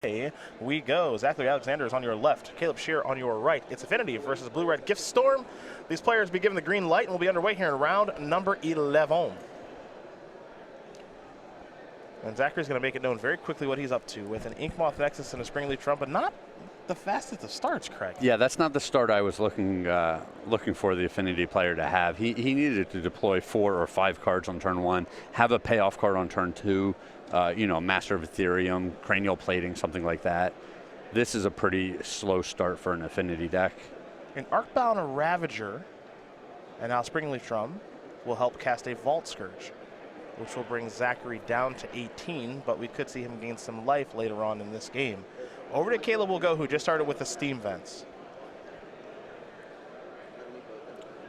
Hey, we go. Zachary Alexander is on your left. Caleb Scherer on your right. It's Affinity versus Blue Red Gift Storm. These players will be given the green light and will be underway here in round number 11. And Zachary's going to make it known very quickly what he's up to with an Inkmoth Nexus and a Springleaf Trump, but not the fastest of starts, Craig. Yeah, that's not the start I was looking for the Affinity player to have. He needed to deploy 4 or 5 cards on turn 1, have a payoff card on turn 2, Master of Ethereum, Cranial Plating, something like that. This is a pretty slow start for an Affinity deck. An Arcbound Ravager and now Springleaf Trump will help cast a Vault Scourge, which will bring Zachary down to 18, but we could see him gain some life later on in this game. Over to Caleb will go, who just started with the Steam Vents.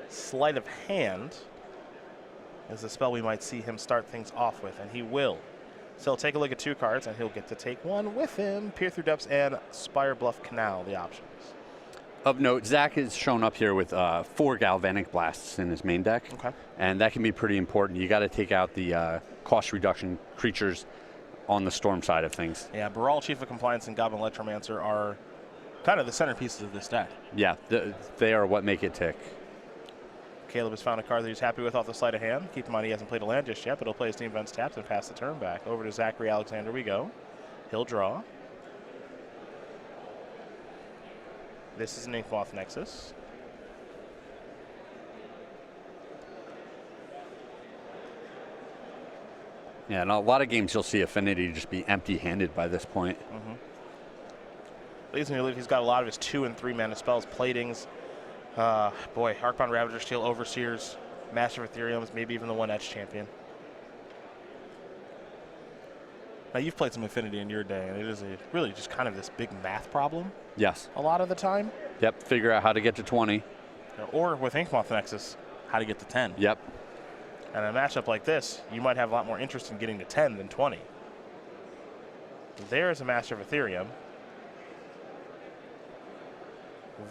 Sleight of Hand is the spell we might see him start things off with, and he will. So he'll take a look at 2 cards, and he'll get to take one with him. Peer Through Depths and Spire Bluff Canal, the options. Of note, Zach has shown up here with 4 Galvanic Blasts in his main deck, and that can be pretty important. You got to take out the cost reduction creatures on the Storm side of things. Yeah, Baral, Chief of Compliance, and Goblin Electromancer are kind of the centerpieces of this deck. Yeah, they are what make it tick. Caleb has found a card that he's happy with off the sleight of hand. Keep in mind he hasn't played a land just yet, but he'll play his Steam Vents tapped and pass the turn back. Over to Zachary Alexander we go. He'll draw. This is an Inkmoth Nexus. Yeah, in a lot of games you'll see Affinity just be empty-handed by this point. Leads me to believe he's got a lot of his 2 and 3 mana spells, Platings. Arcbound Ravager, Steel Overseers, Master of Ethereums, maybe even the one Etch Champion. Now you've played some Affinity in your day, and it is really just kind of this big math problem. Yes. A lot of the time. Yep, figure out how to get to 20. Or with Inkmoth Nexus, how to get to 10. Yep. And in a matchup like this, you might have a lot more interest in getting to 10 than 20. There's a Master of Ethereum.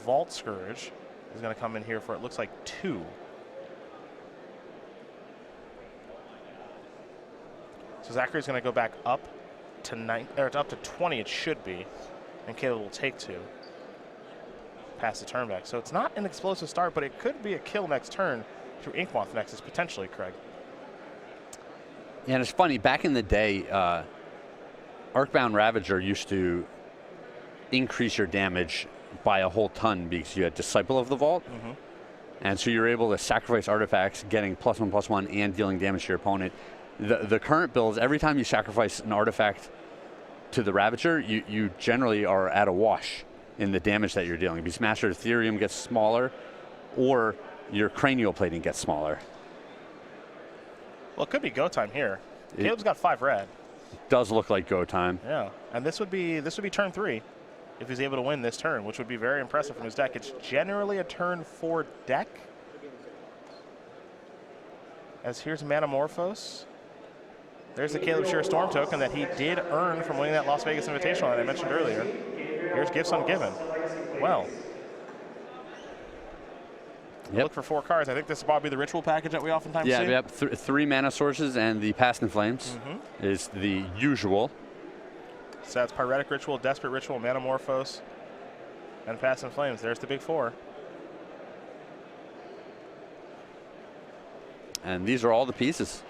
Vault Scourge is going to come in here for, it looks like, 2. So Zachary's going to go back up to 20, it should be, and Caleb will take 2. Pass the turn back. So it's not an explosive start, but it could be a kill next turn through Inkmoth Nexus, potentially, Craig. Yeah, and it's funny, back in the day, Arcbound Ravager used to increase your damage by a whole ton because you had Disciple of the Vault. And so you're able to sacrifice artifacts, getting +1/+1 and dealing damage to your opponent. The current builds, every time you sacrifice an artifact to the Ravager, you generally are at a wash in the damage that you're dealing, because Master Ethereum gets smaller, or your Cranial Plating gets smaller. Well, it could be go time here. Caleb's got 5 red. It does look like go time. Yeah, and this would be turn 3 if he's able to win this turn, which would be very impressive from his deck. It's generally a turn 4 deck. As here's Manamorphose. There's the Caleb Scherer Storm token that he did earn from winning that Las Vegas Invitational that I mentioned earlier. Here's Gifts Ungiven. Well, look for 4 cards. I think this is probably the ritual package that we oftentimes see. Yep. 3 mana sources, and the Past in Flames is the usual. So that's Pyretic Ritual, Desperate Ritual, Manamorphose, and Past in Flames. There's the big 4. And these are all the pieces.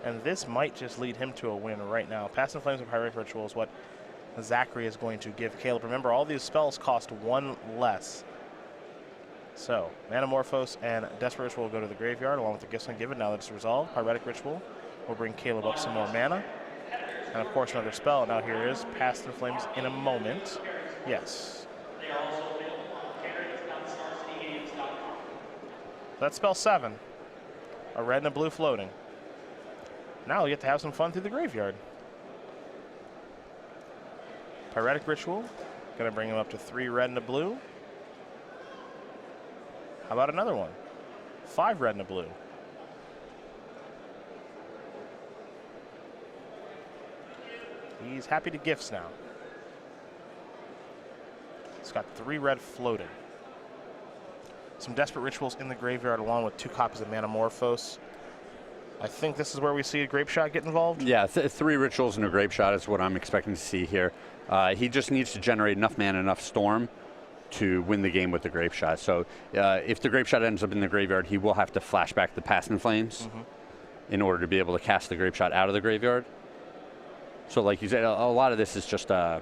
And this might just lead him to a win right now. Past in Flames and Pyretic Ritual is what Zachary is going to give Caleb. Remember, all these spells cost 1 less. So, Manamorphose and Desperate Ritual will go to the graveyard along with the Gifts Ungiven now that it's resolved. Pyretic Ritual will bring Caleb up some more mana. And of course, another spell. Now here is Past in Flames in a moment. Yes. That's spell 7. A red and a blue floating. Now we get to have some fun through the graveyard. Pyretic Ritual, going to bring him up to 3 red and a blue. How about another one? 5 red and a blue. He's happy to gifts now. He's got 3 red floating. Some Desperate Rituals in the graveyard along with 2 copies of Manamorphose. I think this is where we see a Grape Shot get involved. Yeah, 3 rituals and a Grape Shot is what I'm expecting to see here. He just needs to generate enough mana, enough storm to win the game with the Grape Shot. So if the Grape Shot ends up in the graveyard, he will have to flash back the Past in Flames in order to be able to cast the Grape Shot out of the graveyard. So like you said, a lot of this is just a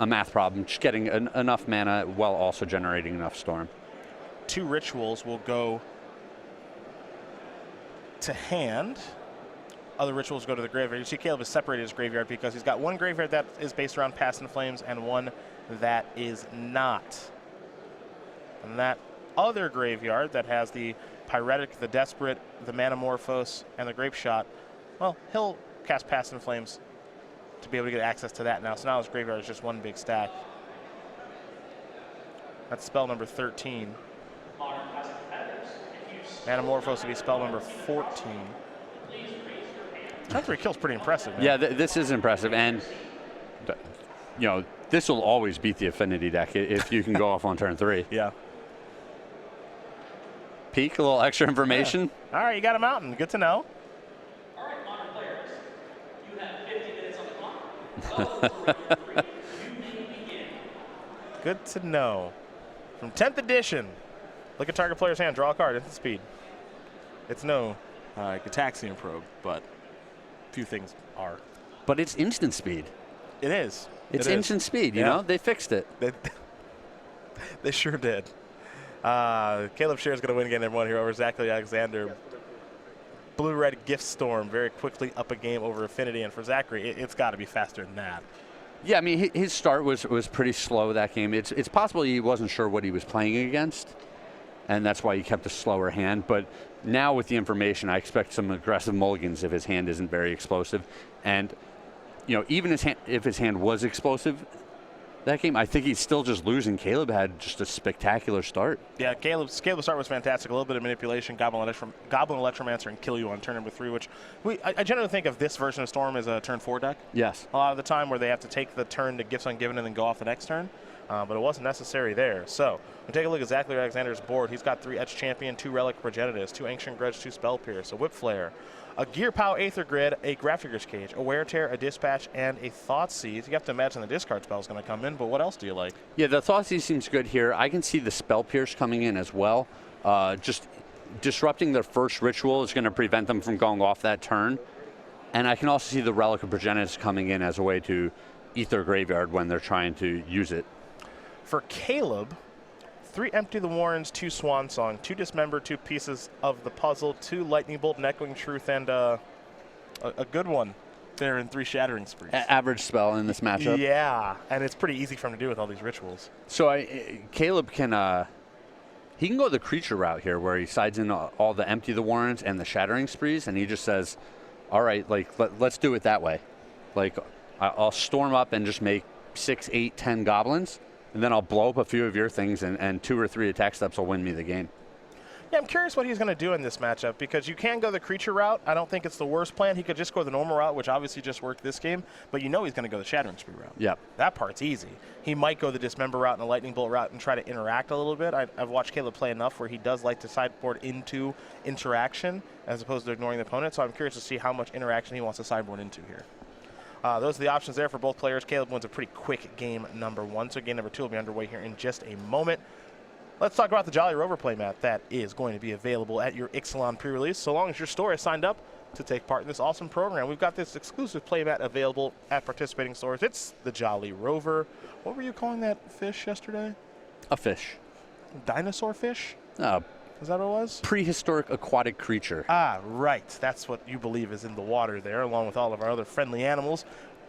math problem, just getting enough mana while also generating enough storm. 2 rituals will go to hand. Other rituals go to the graveyard. You see Caleb has separated his graveyard because he's got one graveyard that is based around Past in Flames and one that is not. And that other graveyard that has the Pyretic, the Desperate, the Manamorphose, and the Grape Shot, well, he'll cast Past in Flames to be able to get access to that now. So now his graveyard is just one big stack. That's spell number 13. Manamorphose will be spell number 14. 10-3 kill's pretty impressive, man. Yeah, this is impressive, and this will always beat the Affinity deck if you can go off on turn 3. Yeah. Peek, a little extra information. Yeah. All right, you got a mountain. Good to know. All right, modern players, you have 50 minutes on the clock. You may begin. Good to know. From 10th edition, look at target player's hand, draw a card, instant speed. It's no Gataxian Probe, but few things are. But it's instant speed. It is. It's instant speed, you know? They fixed it. They sure did. Caleb Scherer is going to win game number 1 here over Zachary Alexander. Blue-red Gift Storm very quickly up a game over Affinity, and for Zachary, it's got to be faster than that. Yeah, I mean, his start was pretty slow that game. It's possible he wasn't sure what he was playing against, and that's why he kept a slower hand. But now with the information, I expect some aggressive mulligans if his hand isn't very explosive. And, even if his hand was explosive that game, I think he's still just losing. Caleb had just a spectacular start. Yeah, Caleb's start was fantastic. A little bit of manipulation, Goblin Electromancer, and kill you on turn number 3, which I generally think of this version of Storm as a turn 4 deck. Yes. A lot of the time where they have to take the turn to Gifts Ungiven and then go off the next turn. But it wasn't necessary there. So we take a look at Zachary Alexander's board. He's got 3 Etched Champion, 2 Relic Progenitus, 2 Ancient Grudge, 2 Spell Pierce, a Whip Flare, a Gear Pow Aether Grid, a Grafdigger's Cage, a Wear Tear, a Dispatch, and a Thoughtseize. You have to imagine the discard spell is going to come in, but what else do you like? Yeah, the Thoughtseize seems good here. I can see the Spell Pierce coming in as well. Just disrupting their first ritual is going to prevent them from going off that turn. And I can also see the Relic of Progenitus coming in as a way to eat their graveyard when they're trying to use it. For Caleb, 3 Empty the Warrens, 2 Swan Song, 2 Dismember, 2 Pieces of the Puzzle, 2 Lightning Bolt, and Echoing Truth, and a good one there in 3 Shattering Sprees. Average spell in this matchup. Yeah, and it's pretty easy for him to do with all these rituals. So Caleb can he can go the creature route here, where he sides in all the Empty the Warrens and the Shattering Sprees, and he just says, all right, like let's do it that way. Like I'll storm up and just make 6, 8, 10 goblins, and then I'll blow up a few of your things, and 2 or 3 attack steps will win me the game. Yeah, I'm curious what he's going to do in this matchup, because you can go the creature route. I don't think it's the worst plan. He could just go the normal route, which obviously just worked this game, but he's going to go the Shattering Spree route. Yep. That part's easy. He might go the Dismember route and the Lightning Bolt route and try to interact a little bit. I've watched Caleb play enough where he does like to sideboard into interaction as opposed to ignoring the opponent, so I'm curious to see how much interaction he wants to sideboard into here. Those are the options there for both players. Caleb wins a pretty quick game number 1, so game number 2 will be underway here in just a moment. Let's talk about the Jolly Rover playmat that is going to be available at your Ixalan pre-release, so long as your store is signed up to take part in this awesome program. We've got this exclusive playmat available at participating stores. It's the Jolly Rover. What were you calling that fish yesterday? A fish. Dinosaur fish? Is that what it was? Prehistoric aquatic creature. Ah, right. That's what you believe is in the water there, along with all of our other friendly animals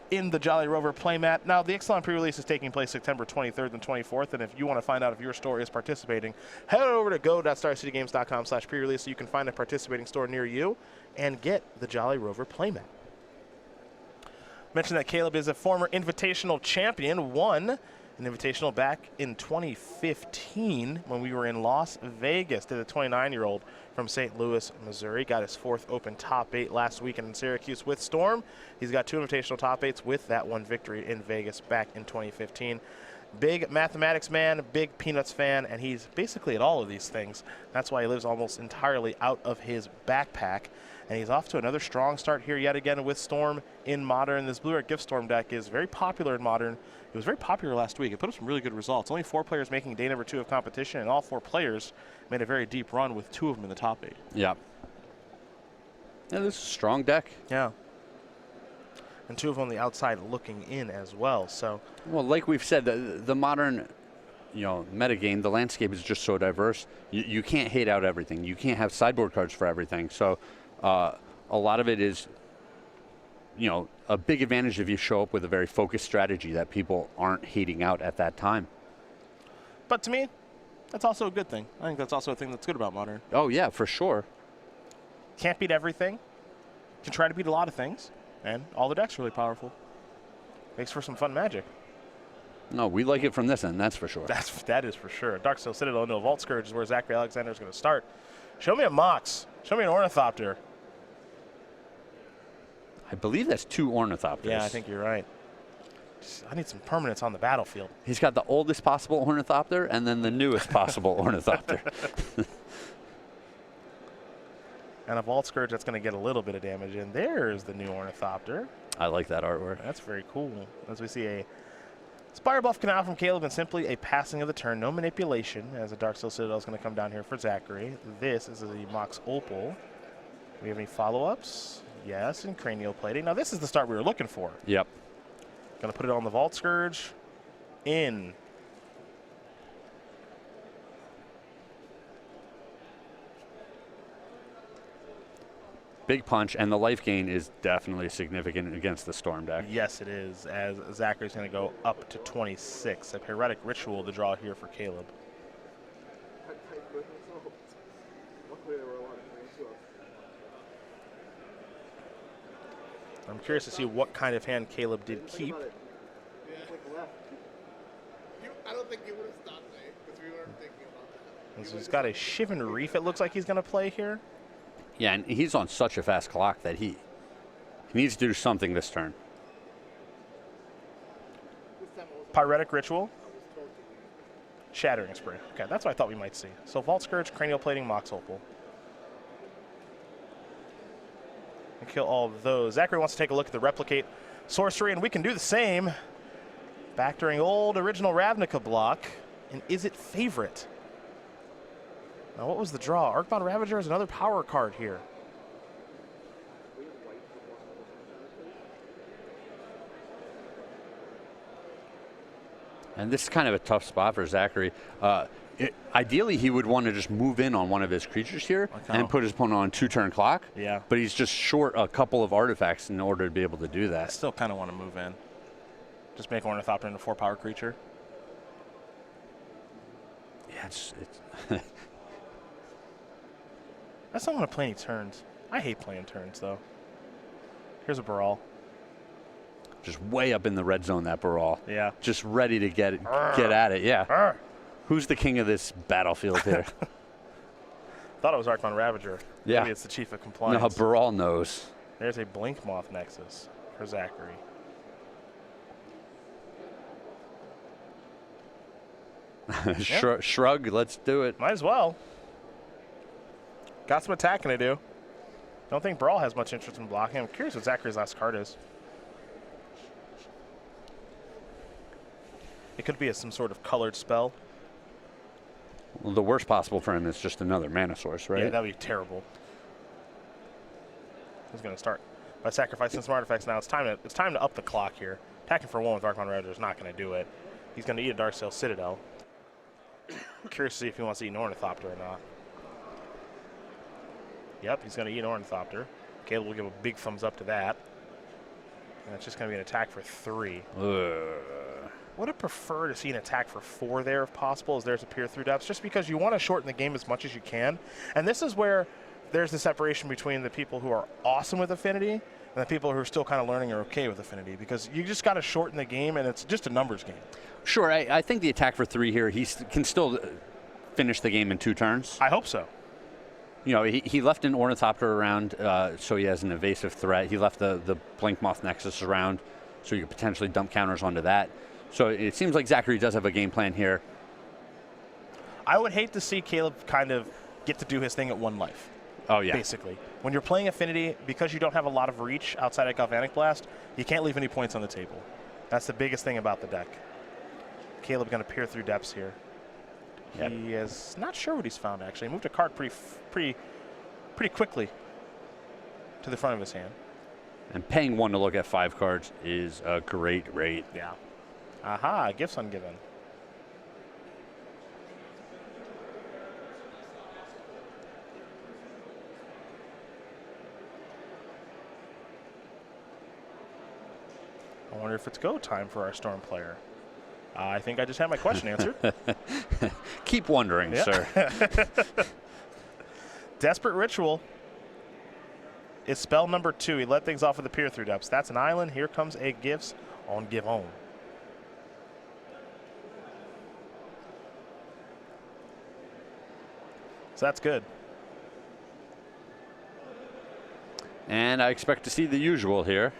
in the Jolly Rover playmat. Now, the Ixalan pre-release is taking place September 23rd and 24th, and if you want to find out if your store is participating, head over to go.starcitygames.com/pre-release so you can find a participating store near you and get the Jolly Rover playmat. Mention that Caleb is a former Invitational champion, won an Invitational back in 2015 when we were in Las Vegas. Did a 29-year-old from St. Louis, Missouri. Got his 4th Open top 8 last weekend in Syracuse with Storm. He's got 2 Invitational top 8s with that one victory in Vegas back in 2015. Big mathematics man, big peanuts fan, and he's basically at all of these things. That's why he lives almost entirely out of his backpack. And he's off to another strong start here yet again with Storm in Modern. This Blue Red Gift Storm deck is very popular in Modern. It was very popular last week. It put up some really good results. Only 4 players making day number 2 of competition, and all 4 players made a very deep run with 2 of them in the top 8. Yeah. Yeah, this is a strong deck. Yeah. And 2 of them on the outside looking in as well. So, well, like we've said, the Modern, metagame, the landscape is just so diverse. You can't hate out everything. You can't have sideboard cards for everything. So a lot of it is, a big advantage if you show up with a very focused strategy that people aren't hating out at that time. but to me, that's also a good thing. I think that's also a thing that's good about Modern. Oh, yeah, for sure. Can't beat everything. Can try to beat a lot of things. And all the decks are really powerful. Makes for some fun magic. No, we like it from this end, that's for sure. That is for sure. Darksteel Citadel into a Vault Scourge is where Zachary Alexander is going to start. Show me a Mox. Show me an Ornithopter. I believe that's 2 Ornithopters. Yeah, I think you're right. I need some permanents on the battlefield. He's got the oldest possible Ornithopter and then the newest possible Ornithopter. And a Vault Scourge that's going to get a little bit of damage in. There's the new Ornithopter. I like that artwork. That's very cool. As we see a Spire Buff Canal from Caleb and simply a passing of the turn. No manipulation as a Darksteel Citadel is going to come down here for Zachary. This is the Mox Opal. Do we have any follow-ups? Yes, and Cranial Plating. Now this is the start we were looking for. Yep. Going to put it on the Vault Scourge. In. Big punch, and the life gain is definitely significant against the Storm deck. Yes, it is, as Zachary's going to go up to 26. A Heretic Ritual to draw here for Caleb. I'm curious to see what kind of hand Caleb did keep. I don't think you would have stopped me because we weren't thinking about that. So he's got a Shivan Reef, it looks like he's going to play here. Yeah, and he's on such a fast clock that he needs to do something this turn. Pyretic Ritual. Shattering Spray. Okay, that's what I thought we might see. So Vault Scourge, Cranial Plating, Mox Opal. And kill all of those. Zachary wants to take a look at the Replicate Sorcery, and we can do the same. Back during old original Ravnica block. And is it favorite? Now, what was the draw? Arcbound Ravager is another power card here. And this is kind of a tough spot for Zachary. Ideally, he would want to just move in on one of his creatures here and put his opponent on a 2-turn clock. Yeah. But he's just short a couple of artifacts in order to be able to do I that. still kind of want to move in. Just make Ornithopter into a 4-power creature. Yeah, it's I still want to play any turns. I hate playing turns, though. Here's a Baral. just way up in the red zone, that Baral. Yeah. Just ready to get at it, yeah. Who's the king of this battlefield here? Thought it was Archon Ravager. Yeah. Maybe it's the chief of compliance. No, Baral knows. There's a Blink Moth Nexus for Zachary. Shrug, let's do it. Might as well. Got some attacking to do. Don't think Brawl has much interest in blocking. I'm curious what Zachary's last card is. It could be some sort of colored spell. Well, the worst possible for him is just another mana source, right? Yeah, that would be terrible. He's going to start by sacrificing some artifacts. Now it's time to up the clock here. Attacking for one with Archon Ravager is not going to do it. He's going to eat a Darksteel Citadel. Curious to see if he wants to eat an Ornithopter or not. Yep, he's going to eat an Ornithopter. Caleb will give a big thumbs up to that. And it's just going to be an attack for 3. Would have preferred to see an attack for 4 there if possible, as there's a peer through depths, just because you want to shorten the game as much as you can. And this is where there's the separation between the people who are awesome with Affinity and the people who are still kind of learning or okay with Affinity, because you just got to shorten the game, and it's just a numbers game. Sure, I think the attack for 3 here, he can still finish the game in 2 turns. I hope so. You know, he left an Ornithopter around, so he has an evasive threat. He left the Blink Moth Nexus around, so you could potentially dump counters onto that. So it seems like Zachary does have a game plan here. I would hate to see Caleb kind of get to do his thing at 1 life. Oh, yeah. Basically. When you're playing Affinity, because you don't have a lot of reach outside of Galvanic Blast, you can't leave any points on the table. That's the biggest thing about the deck. Caleb going to peer through depths here. Yep. He is not sure what he's found, actually. He moved a card pretty quickly to the front of his hand. And paying 1 to look at 5 cards is a great rate. Yeah. Aha, gifts ungiven. I wonder if it's go time for our Storm player. I think I just had my question answered. Keep wondering, sir. Desperate Ritual is spell number 2. He let things off with the peer through depths. That's an island. Here comes a gifts on give on. So that's good. And I expect to see the usual here.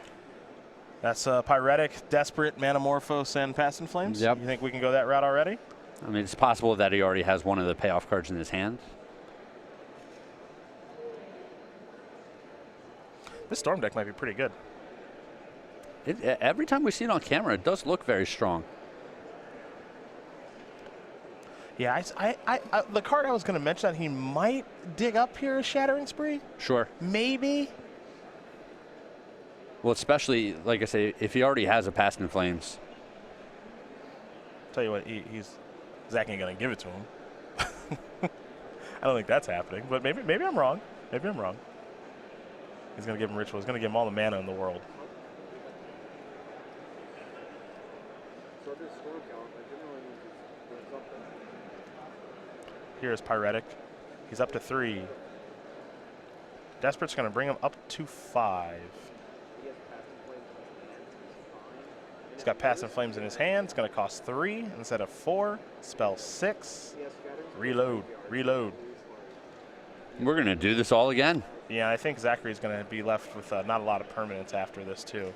That's Pyretic, Desperate, Manamorphose, and Past in Flames? Yep. You think we can go that route already? I mean, it's possible that he already has one of the payoff cards in his hand. This Storm deck might be pretty good. Every time we see it on camera, it does look very strong. Yeah, the card I was going to mention that he might dig up here is Shattering Spree. Sure. Maybe. Well, especially, like I say, if he already has a Past in Flames. Tell you what, Zach ain't going to give it to him. I don't think that's happening, but maybe I'm wrong. Maybe I'm wrong. He's going to give him Ritual. He's going to give him all the mana in the world. Here's Pyretic. He's up to 3. Desperate's going to bring him up to 5. He's got Past in Flames in his hand. It's going to cost 3 instead of 4. Spell 6. Reload. Reload. We're going to do this all again. Yeah, I think Zachary's going to be left with not a lot of permanents after this, too.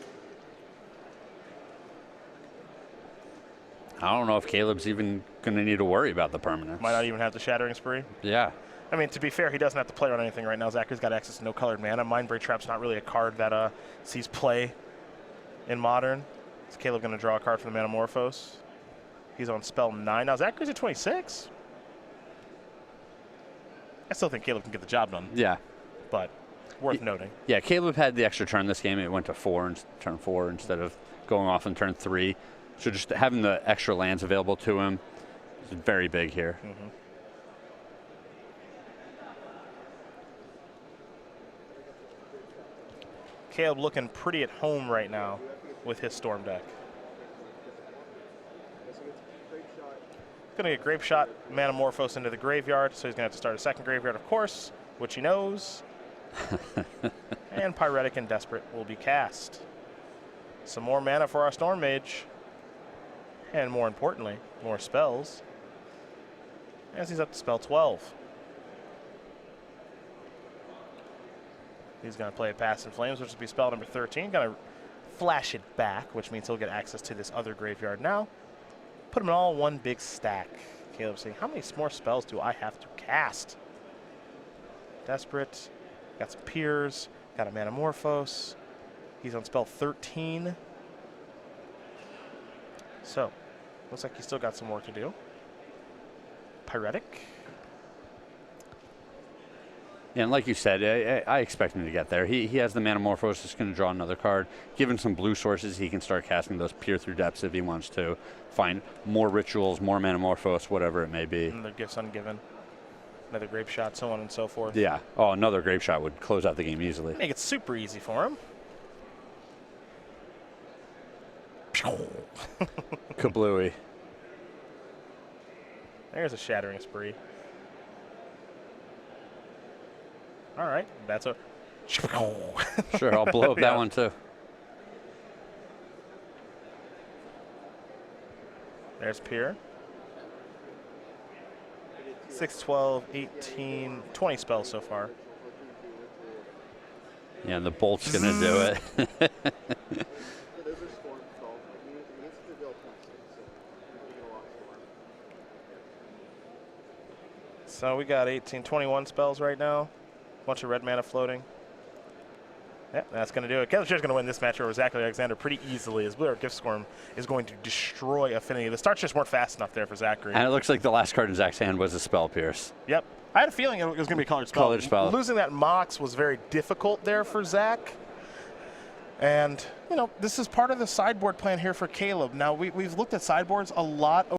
I don't know if Caleb's even going to need to worry about the permanents. Might not even have the Shattering Spree. Yeah. I mean, to be fair, he doesn't have to play on anything right now. Zachary's got access to no colored mana. Mindbreak Trap's not really a card that sees play in Modern. Is Caleb going to draw a card from the Manamorphose? He's on spell 9. Now, Zachary's at 26. I still think Caleb can get the job done. Yeah. But worth noting. Yeah, Caleb had the extra turn this game. It went to 4 and turn 4 instead of going off in turn 3. So just having the extra lands available to him is very big here. Mm-hmm. Caleb looking pretty at home right now with his Storm deck. Going to get Grape Shot, Manamorphose into the graveyard, so he's going to have to start a second graveyard, of course, which he knows. And Pyretic and Desperate will be cast. Some more mana for our Storm Mage. And more importantly, more spells. As he's up to spell 12. He's going to play a Past in Flames, which will be spell number 13. Going to flash it back, which means he'll get access to this other graveyard now. Put them in all one big stack. Caleb's saying, how many more spells do I have to cast? Desperate. Got some Piers. Got a Manamorphose. He's on spell 13. So, looks like he's still got some work to do. Pyretic. Yeah, and like you said, I expect him to get there. He has the Manamorphose, just going to draw another card. Given some blue sources, he can start casting those Peer Through Depths if he wants to. Find more rituals, more Manamorphose, whatever it may be. Another Gifts Ungiven. Another Grape Shot, so on and so forth. Yeah. Oh, another Grape Shot would close out the game easily. Make it super easy for him. Kablooey. There's a Shattering Spree. All right, that's a... Sure, I'll blow up that one too. There's Pier. 6, 12, 18, 20 spells so far. Yeah, and the bolt's going to do it. So we got 18, 21 spells right now. Bunch of red mana floating. Yeah, that's going to do it. Caleb Scheer's going to win this match over Zachary Alexander pretty easily, as Blue Art Gift Storm is going to destroy Affinity. The starts just weren't fast enough there for Zachary. And it looks like the last card in Zach's hand was a Spell Pierce. Yep. I had a feeling it was going to be a colored spell. Colored spell. Losing that Mox was very difficult there for Zach. And, you know, this is part of the sideboard plan here for Caleb. Now, we've looked at sideboards a lot